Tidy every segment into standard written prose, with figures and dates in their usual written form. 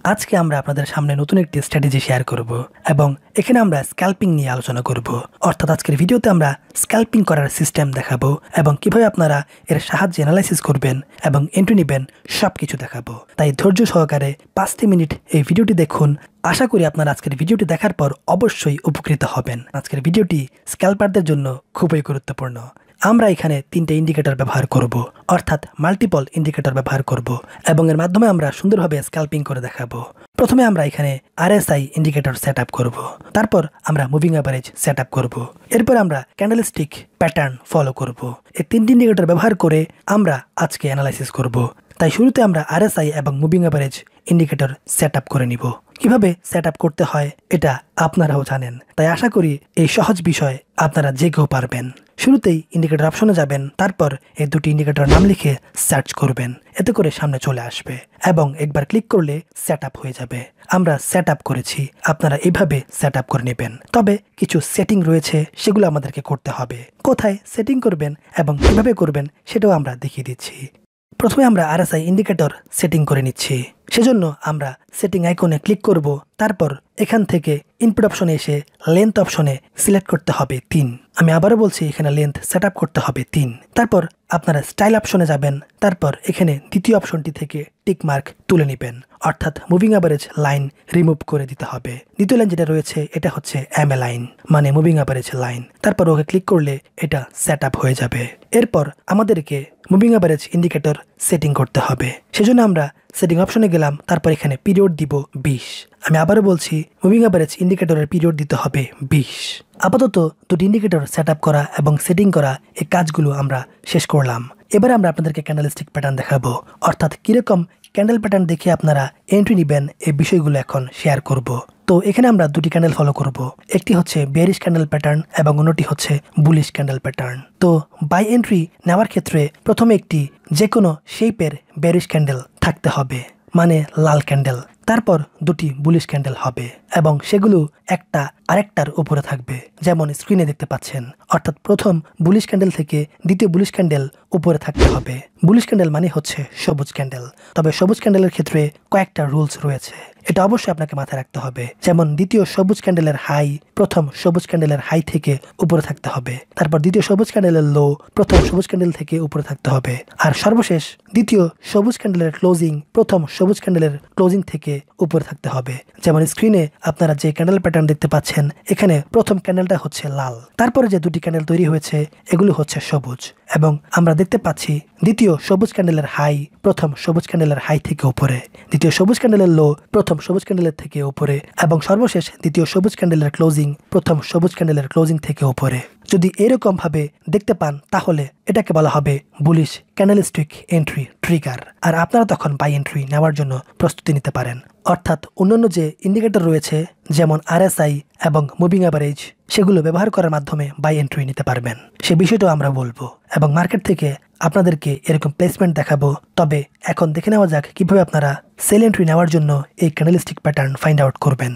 আজকে আমরা আপনাদের সামনে নতুন একটি স্ট্র্যাটেজি শেয়ার করব এবং এখানে আমরা স্ক্যাল্পিং নিয়ে আলোচনা করব। অর্থাৎ আজকের ভিডিওতে আমরা স্ক্যাল্পিং করার সিস্টেম দেখাবো এবং কিভাবে আপনারা এর সাহায্যে অ্যানালাইসিস করবেন এবং এন্ট্রি নেবেন সবকিছু দেখাবো। তাই ধৈর্য সহকারে 5 মিনিট এই ভিডিওটি দেখুন। আশা করি আপনারা আজকের ভিডিওটি দেখার পর অবশ্যই উপকৃত হবেন। আজকের ভিডিওটি স্ক্যাল্পারদের জন্য খুবই গুরুত্বপূর্ণ। আমরা এখানে 3টে ইন্ডিকেটর ব্যবহার করব, অর্থাৎ মাল্টিপল ইন্ডিকেটর ব্যবহার করব এবং এর মাধ্যমে আমরা সুন্দরভাবে স্ক্যাল্পিং করে দেখাবো। প্রথমে আমরা এখানে RSI ইন্ডিকেটর সেট আপ করব, তারপর আমরা মুভিং অ্যাভারেজ সেট আপ করব, এরপর আমরা ক্যান্ডেলস্টিক প্যাটার্ন ফলো করব। এই 3টি ইন্ডিকেটর ব্যবহার করে আমরা আজকে অ্যানালাইসিস করব। তাই শুরুতে আমরা RSI এবং moving average indicator set up করে নিব। কিভাবে সেট আপ করতে হয় এটা আপনারাও জানেন, তাই আশা করি এই সহজ বিষয় আপনারা যে কেউ পারবেন। শুরুতেই ইন্ডিকেটর অপশনে যাবেন, তারপর এই দুটি ইন্ডিকেটর নাম লিখে সার্চ করবেন, এতে করে সামনে চলে আসবে এবং একবার ক্লিক করলে সেট আপ হয়ে যাবে। আমরা সেট আপ করেছি, আপনারা এইভাবে সেট আপ করে নেবেন। তবে কিছু সেটিং রয়েছে, সেগুলো আমাদেরকে করতে হবে। কোথায় সেটিং করবেন এবং কিভাবে করবেন সেটাও আমরা দেখিয়ে দিচ্ছি। প্রথমে আমরা RSI ইন্ডিকেটর সেটিং করে নিচ্ছি। সেজন্য আমরা সেটিং আইকনে ক্লিক করব, তারপর এখান থেকে ইনপুট অপশনে এসে লেন্থ অপশনে সিলেক্ট করতে হবে 3। আমি আবারও বলছি, এখানে লেন্থ সেট আপ করতে হবে 3। তারপর আপনারা স্টাইল অপশনে যাবেন, তারপর এখানে দ্বিতীয় অপশনটি থেকে টিক মার্ক তুলে নেবেন, অর্থাৎ মুভিং অ্যাভারেজ লাইন রিমুভ করে দিতে হবে। দ্বিতীয় লাইন যেটা রয়েছে এটা হচ্ছে MA লাইন, মানে মুভিং অ্যাভারেজ লাইন। তারপর ওকে ক্লিক করলে এটা সেট আপ হয়ে যাবে। এরপর আমাদেরকে মুভিং অ্যাভারেজ ইন্ডিকেটর সেটিং করতে হবে। সেজন্য আমরা সেটিং অপশনে গেলাম, তারপর এখানে পিরিয়ড দিব 20। আমি আবারও বলছি, মুভিং অ্যাভারেজ ইন্ডিকেটরের পিরিয়ড দিতে হবে 20। আপাতত দুটি ইন্ডিকেটর সেট আপ করা এবং সেটিং করা এই কাজগুলো আমরা শেষ করলাম। এবার আমরা আপনাদেরকে ক্যান্ডেলস্টিক প্যাটার্ন দেখাবো, অর্থাৎ কিরকম ক্যান্ডেল প্যাটার্ন দেখে আপনারা এন্ট্রি নেবেন এই বিষয়গুলো এখন শেয়ার করব। তো এখানে আমরা দুটি ক্যান্ডেল ফলো করব, একটি হচ্ছে বেয়ারিশ ক্যান্ডেল প্যাটার্ন এবং অন্যটি হচ্ছে বুলিশ ক্যান্ডেল প্যাটার্ন। তো বাই এন্ট্রি নেওয়ার ক্ষেত্রে প্রথমে একটি যে কোনো শেপের বেয়ারিশ ক্যান্ডেল থাকতে হবে, মানে লাল ক্যান্ডেল। তারপর দুটি বুলিশ ক্যান্ডেল হবে এবং সেগুলো একটা আরেকটার উপরে থাকবে, যেমন স্ক্রিনে দেখতে পাচ্ছেন। অর্থাৎ প্রথম বুলিশ ক্যান্ডেল থেকে দ্বিতীয় বুলিশ ক্যান্ডেল উপরে থাকতে হবে। বুলিশ ক্যান্ডেল মানে হচ্ছে সবুজ ক্যান্ডেল। তবে সবুজ ক্যান্ডেলের ক্ষেত্রে কয়েকটা রুলস রয়েছে, এটা অবশ্যই আপনাকে মাথায় রাখতে হবে। যেমন দ্বিতীয় সবুজ ক্যান্ডেলের হাই প্রথম সবুজ ক্যান্ডেলের হাই থেকে উপরে থাকতে হবে, তারপর দ্বিতীয় সবুজ ক্যান্ডেলের লো প্রথম সবুজ ক্যান্ডেল থেকে উপরে থাকতে হবে, আর সর্বশেষ দ্বিতীয় সবুজ ক্যান্ডেলের ক্লোজিং প্রথম সবুজ ক্যান্ডেলের ক্লোজিং থেকে উপরে থাকতে হবে। যেমন স্ক্রিনে আপনারা যে ক্যান্ডেল প্যাটার্ন দেখতে পাচ্ছেন, এখানে প্রথম ক্যান্ডেলটা হচ্ছে লাল, তারপরে যে দুটি ক্যান্ডেল তৈরি হয়েছে এগুলো হচ্ছে সবুজ, এবং আমরা দেখতে পাচ্ছি দ্বিতীয় সবুজ ক্যান্ডেলের হাই প্রথম সবুজ ক্যান্ডেলের হাই থেকে উপরে, দ্বিতীয় সবুজ ক্যান্ডেলের লো প্রথম সবুজ ক্যান্ডেলের থেকে উপরে, এবং সর্বশেষ দ্বিতীয় সবুজ ক্যান্ডেলের ক্লোজিং প্রথম সবুজ ক্যান্ডেলের ক্লোজিং থেকে উপরে। যদি এরকম ভাবে দেখতে পান তাহলে এটাকে বলা হবে বুলিশ ক্যান্ডেলস্টিক এন্ট্রি ট্রিগার, আর আপনারা তখন বাই এন্ট্রি নেওয়ার জন্য প্রস্তুতি নিতে পারেন। অর্থাৎ অন্যান্য যে ইন্ডিকেটর রয়েছে যেমন RSI এবং মুভিং অ্যাভারেজ, সেগুলো ব্যবহার করার মাধ্যমে বাই এন্ট্রি নিতে পারবেন। সে বিষয়টাও আমরা বলবো এবং মার্কেট থেকে আপনাদেরকে এরকম প্লেসমেন্ট দেখাবো। তবে এখন দেখে নেওয়া যাক কিভাবে আপনারা সেল এন্ট্রি নেওয়ার জন্য এই ক্যান্ডেলস্টিক প্যাটার্ন ফাইন্ড আউট করবেন।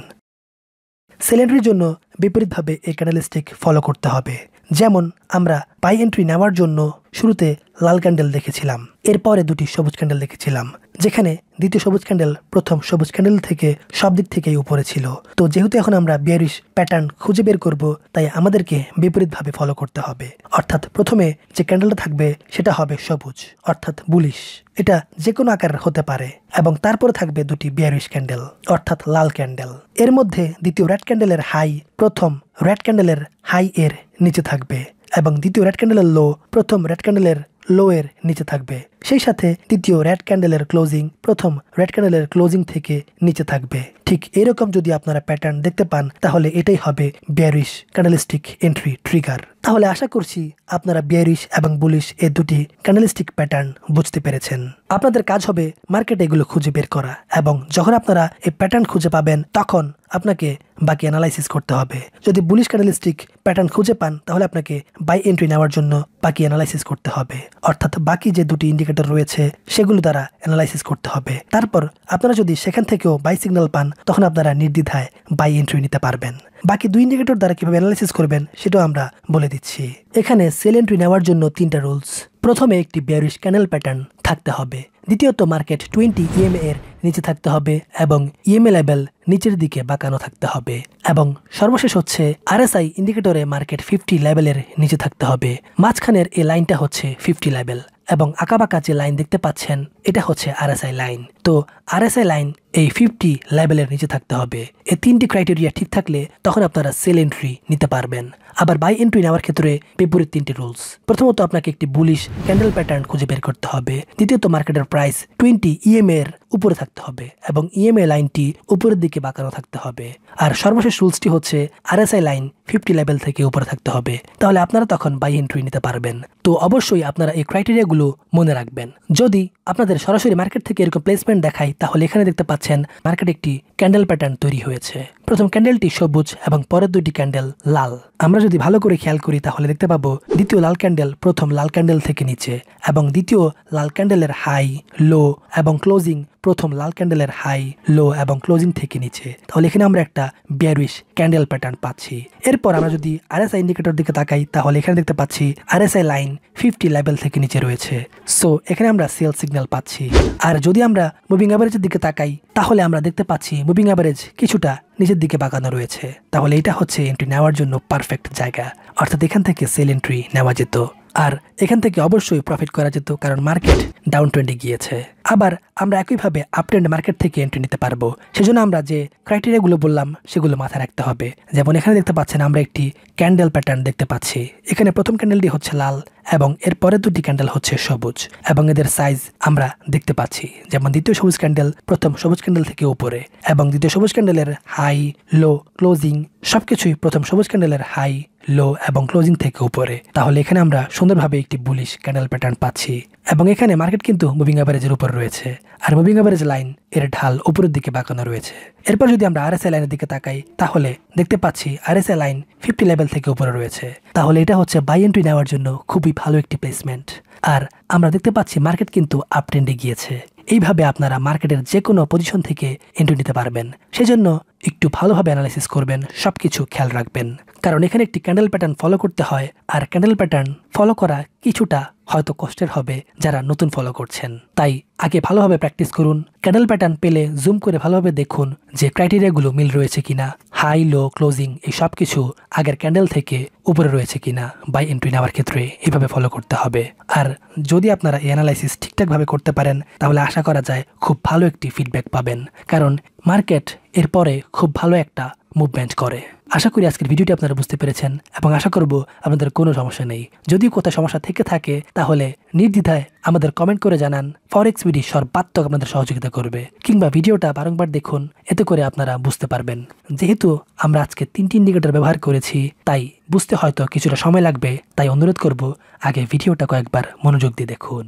সেল এন্ট্রির জন্য বিপরীতভাবে এই ক্যান্ডেলস্টিক ফলো করতে হবে। যেমন আমরা বাই এন্ট্রি নেওয়ার জন্য শুরুতে লাল ক্যান্ডেল দেখেছিলাম, এরপরে দুটি সবুজ ক্যান্ডেল দেখেছিলাম, যেখানে দ্বিতীয় সবুজ ক্যান্ডেল প্রথম সবুজ ক্যান্ডেল থেকে সব দিক থেকেই উপরে ছিল। তো যেহেতু এখন আমরা বিয়ারিশ প্যাটার্ন খুঁজে বের করব, তাই আমাদেরকে বিপরীতভাবে ফলো করতে হবে। অর্থাৎ প্রথমে যে ক্যান্ডেলটা থাকবে সেটা হবে সবুজ, অর্থাৎ বুলিশ, এটা যে কোনো আকারের হতে পারে, এবং তারপরে থাকবে দুটি বিয়ারিশ ক্যান্ডেল অর্থাৎ লাল ক্যান্ডেল। এর মধ্যে দ্বিতীয় রেড ক্যান্ডেলের হাই প্রথম রেড ক্যান্ডেলের হাই এর নিচে থাকবে, এবং দ্বিতীয় রেড ক্যান্ডেলের লো প্রথম রেড ক্যান্ডেলের লো এর নিচে থাকবে। সেই সাথে দ্বিতীয় রেড ক্যান্ডেলের ক্লোজিং প্রথম রেড ক্যান্ডেলের ক্লোজিং থেকে নিচে থাকবে। ঠিক এরকম যদি আপনারা প্যাটার্ন দেখতে পান তাহলে এটাই হবে বিয়ারিশ ক্যান্ডেলস্টিক এন্ট্রি ট্রিগার। তাহলে আশা করছি আপনারা বিয়ারিশ এবং বুলিশ এই দুটি ক্যান্ডেলস্টিক প্যাটার্ন বুঝতে পেরেছেন। আপনাদের কাজ হবে মার্কেটে এগুলো খুঁজে বের করা, এবং যখন আপনারা এই প্যাটার্ন খুঁজে পাবেন তখন আপনাকে বাকি অ্যানালাইসিস করতে হবে। যদি বুলিশ ক্যান্ডেলস্টিক প্যাটার্ন খুঁজে পান তাহলে আপনাকে বাই এন্ট্রি নেওয়ার জন্য বাকি অ্যানালাইসিস করতে হবে, অর্থাৎ বাকি যে দুটি ইন্ডিকেটর রয়েছে সেগুলো দ্বারা অ্যানালাইসিস করতে হবে। তারপর আপনারা যদি সেখান থেকেও বাই সিগন্যাল পান তখন আপনারা নির্দ্বিধায় বাই এন্ট্রি নিতে পারবেন। বাকি 2 ইন্ডিকেটর দ্বারা কিভাবে অ্যানালাইসিস করবেন সেটাও আমরা বলে দিচ্ছি। এখানে সেল এন্ট্রি নেওয়ার জন্য 3টা রুলস। প্রথমে একটি বেয়ারিশ ক্যান্ডেল প্যাটার্ন থাকতে হবে। দ্বিতীয়ত মার্কেট 20 EMA এর নিচে থাকতে হবে এবং EMA লেভেল নিচের দিকে বাঁকানো থাকতে হবে। এবং সর্বশেষ হচ্ছে RSI ইন্ডিকেটরে মার্কেট 50 লেভেলের নিচে থাকতে হবে। মাঝখানের এই লাইনটা হচ্ছে 50 লেভেল এবং আঁকাবাঁকা যে লাইন দেখতে পাচ্ছেন এটা হচ্ছে RSI লাইন। তো RSI লাইন এই 50 লেভেলের নিচে থাকতে হবে। এই 3টি ক্রাইটেরিয়া ঠিক থাকলে তখন আপনারা সেল এন্ট্রি নিতে পারবেন। আবার বাই এন্ট্রি নেওয়ার ক্ষেত্রে বিপরীত 3টি রুলস। প্রথমত আপনাকে একটি বুলিশ ক্যান্ডেল প্যাটার্ন খুঁজে বের করতে হবে। দ্বিতীয়ত মার্কেটের প্রাইস 20 EMA এর উপরে থাকতে হবে এবং EMA লাইনটি উপরের দিকে বাঁকানো থাকতে হবে। আর সর্বশেষ রুলসটি হচ্ছে RSI লাইন 50 লেভেল থেকে উপরে থাকতে হবে। তাহলে আপনারা তখন বাই এন্ট্রি নিতে পারবেন। তো অবশ্যই আপনারা এই ক্রাইটেরিয়াগুলো মনে রাখবেন। যদি আপনাদের সরাসরি মার্কেট থেকে এরকম প্লেসমেন্ট দেখায় তাহলে এখানে দেখতে পাচ্ছেন মার্কেট একটি ক্যান্ডেল প্যাটার্ন তৈরি হয়েছে। প্রথম ক্যান্ডেলটি সবুজ এবং পরের 2টি ক্যান্ডেল লাল। আমরা যদি ভালো করে খেয়াল করি তাহলে দেখতে পাবো দ্বিতীয় লাল ক্যান্ডেল প্রথম লাল ক্যান্ডেল থেকে নিচে এবং দ্বিতীয় লাল ক্যান্ডেলের হাই লো এবং ক্লোজিং প্রথম লাল ক্যান্ডেলের হাই লো এবং ক্লোজিং থেকে নিচে। তাহলে এখানে আমরা একটা বেয়ারিশ ক্যান্ডেল প্যাটার্ন পাচ্ছি। এরপর আমরা যদি RSI ইন্ডিকেটর দিকে তাকাই তাহলে এখানে দেখতে পাচ্ছি RSI লাইন 50 লেভেল থেকে নিচে রয়েছে। সো এখানে আমরা সেল সিগন্যাল পাচ্ছি। আর যদি আমরা মুভিং অ্যাভারেজের দিকে তাকাই তাহলে আমরা দেখতে পাচ্ছি মুভিং অ্যাভারেজ কিছুটা নিচের দিকে বাঁকানো রয়েছে। তাহলে এটা হচ্ছে এন্ট্রি নেওয়ার জন্য পারফেক্ট জায়গা। অর্থাৎ এখান থেকে সেল এন্ট্রি নেওয়া যেত আর এখান থেকে অবশ্যই প্রফিট করা যেত, কারণ মার্কেট ডাউন ট্রেন্ডে গিয়েছে। আবার আমরা একইভাবে আপ ট্রেন্ড মার্কেট থেকে এন্ট্রি নিতে পারবো। সেজন্য আমরা যে ক্রাইটেরিয়াগুলো বললাম সেগুলো মাথায় রাখতে হবে। যেমন এখানে দেখতে পাচ্ছেন আমরা একটি ক্যান্ডেল প্যাটার্ন দেখতে পাচ্ছি। এখানে প্রথম ক্যান্ডেলটি হচ্ছে লাল এবং এর পরের 2টি ক্যান্ডেল হচ্ছে সবুজ এবং এদের সাইজ আমরা দেখতে পাচ্ছি। যেমন দ্বিতীয় সবুজ ক্যান্ডেল প্রথম সবুজ ক্যান্ডেল থেকে উপরে এবং দ্বিতীয় সবুজ ক্যান্ডেলের হাই লো ক্লোজিং সবকিছুই প্রথম সবুজ ক্যান্ডেলের হাই লো এবং ক্লোজিং থেকে উপরে। তাহলে এখানে আমরা সুন্দরভাবে একটি বুলিশ ক্যান্ডেল প্যাটার্ন পাচ্ছি এবং এখানে মার্কেট কিন্তু মুভিং অ্যাভারেজের উপর রয়েছে আর মুভিং অ্যাভারেজ লাইন এর ঢাল উপরের দিকে বাঁকানো রয়েছে। এরপর যদি আমরা RSI লাইনের দিকে তাকাই তাহলে দেখতে পাচ্ছি RSI লাইন 50 লেভেল থেকে উপরে রয়েছে। তাহলে এটা হচ্ছে বাই এন্ট্রি নেওয়ার জন্য খুবই ভালো একটি প্লেসমেন্ট। আর আমরা দেখতে পাচ্ছি মার্কেট কিন্তু আপ ট্রেন্ডে গিয়েছে। এইভাবে আপনারা মার্কেটের যে কোনো পজিশন থেকে এন্ট্রি নিতে পারবেন। সেজন্য একটু ভালোভাবে অ্যানালাইসিস করবেন, সবকিছু খেয়াল রাখবেন, কারণ এখানে একটি ক্যান্ডেল প্যাটার্ন ফলো করতে হয় আর ক্যান্ডেল প্যাটার্ন ফলো করা কিছুটা হয়তো কষ্টের হবে যারা নতুন ফলো করছেন। তাই আগে ভালোভাবে প্র্যাকটিস করুন। ক্যান্ডেল প্যাটার্ন পেলে জুম করে ভালোভাবে দেখুন যে ক্রাইটেরিয়াগুলো মিল রয়েছে কিনা, হাই লো ক্লোজিং এই সব কিছু আগের ক্যান্ডেল থেকে উপরে রয়েছে কিনা। বাই এন্ট্রি নেওয়ার ক্ষেত্রে এইভাবে ফলো করতে হবে। আর যদি আপনারা এই অ্যানালাইসিস ঠিকঠাকভাবে করতে পারেন তাহলে আশা করা যায় খুব ভালো একটি ফিডব্যাক পাবেন, কারণ মার্কেট এরপরে খুব ভালো একটা মুভমেন্ট করে। আশা করি আজকের ভিডিওটি আপনারা বুঝতে পেরেছেন এবং আশা করব আপনাদের কোনো সমস্যা নেই। যদি কোথাও সমস্যা থেকে থাকে তাহলে নির্দ্বিধায় আমাদের কমেন্ট করে জানান। ফরেক্স বিডি সর্বাত্মক আপনাদের সহযোগিতা করবে, কিংবা ভিডিওটা বারংবার দেখুন, এতে করে আপনারা বুঝতে পারবেন। যেহেতু আমরা আজকে 3টি ইন্ডিকেটর ব্যবহার করেছি তাই বুঝতে হয়তো কিছুটা সময় লাগবে, তাই অনুরোধ করব আগে ভিডিওটা কয়েকবার মনোযোগ দিয়ে দেখুন।